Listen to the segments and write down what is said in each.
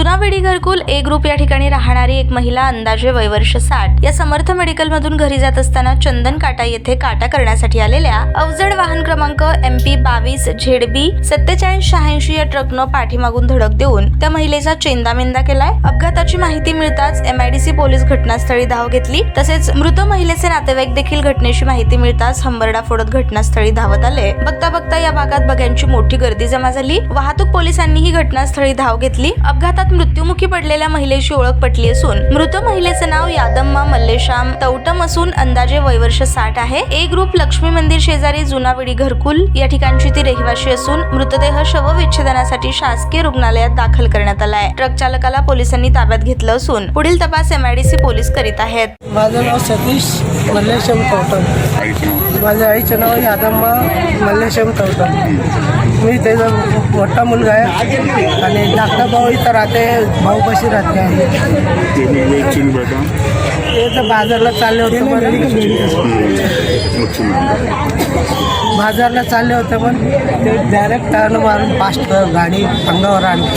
जुनावेडी घरकुल ए ग्रुप या ठिकाणी राहणारी एक महिला अंदाजे वयवर्ष 60 या समर्थ मेडिकल मधून घरी जात असताना चंदन काटा येथे काटा करण्यासाठी आलेल्या अवजड वाहन क्रमांक MP 22 ZB 4786 या ट्रकनं पाठीमागून धडक देऊन त्या महिलेचा चेंदामेंदा केलाय। अपघाताची माहिती मिळताच MIDC पोलीस घटनास्थळी धाव घेतली। तसेच मृत महिलेचे नातेवाईक देखील घटनेची माहिती मिळताच हंबरडा फोडत घटनास्थळी धावत आले। बघता बघता या भागात बघ्यांची मोठी गर्दी जमा झाली। वाहतूक पोलिसांनीही घटनास्थळी धाव घेतली। अपघातात मृत्युमुखी पडलेल्या महिलेची ओळख पटली असून मृत महिलेचे नाव यादम्मा मल्लेश्याम तौटम असून अंदाजे वयवर्ष 60 आहे। ए ग्रुप लक्ष्मी मंदिर शेजारी जुनावेडी घरकुल या ठिकाणची ती रहिवाशी असून मृतदेह शवविच्छेदनासाठी शासकीय रुग्णालयात दाखल करण्यात आलाय। ट्रक चालकाला पोलिसांनी ताब्यात घेतलं असून पुढील तपास MIDC पोलीस करीत आहेत। माझं नाव सतीश मल्लेश्याम तौटम, माझ्या आईचं नाव यादम्मा मल्लेश्याम तौटम। मी त्याचा मोठा मुलगा आहे आणि धाकटा भाऊ इथं राहते, भाऊपाशी राहते आहे। ते तर बाजारला चालले होते पण ते डायरेक्ट टर्न मारून फास्ट गाडी अंगावर आणली।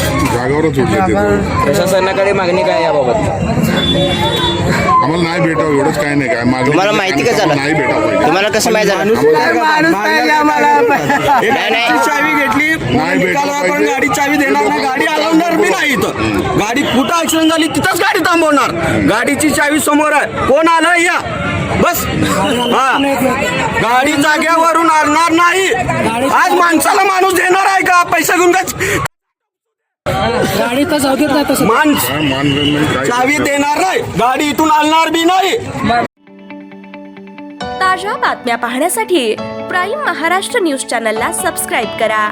प्रशासनाकडे मागणी काय याबाबत? आम्हाला नाही भेटावं एवढंच काय नाही काय मागणी। तुम्हाला माहिती का झालं? नाही भेटावं तुम्हाला कसं माहिती झालं? चावी घेतली पण गाडी चावी देणार नाही, गाडी अलावणार बी नाही इथं। गाडी कुठं ऍक्सिडेंट झाली तिथंच गाडी थांबवणार। गाडीची चावी समोर आहे, कोण आलं या बस। हा, गाडी जाग्यावरून आणणार नाही। आज माणसाला माणूस देणार आहे का? पैसा घेऊन काय गाडी तर जाऊ देत नाही तसं। माणूस चावी देणार नाही, गाडी इथून आणणार बी नाही। ताज्या बातम्या पाहण्यासाठी प्राईम महाराष्ट्र न्यूज चॅनलला सबस्क्राईब करा।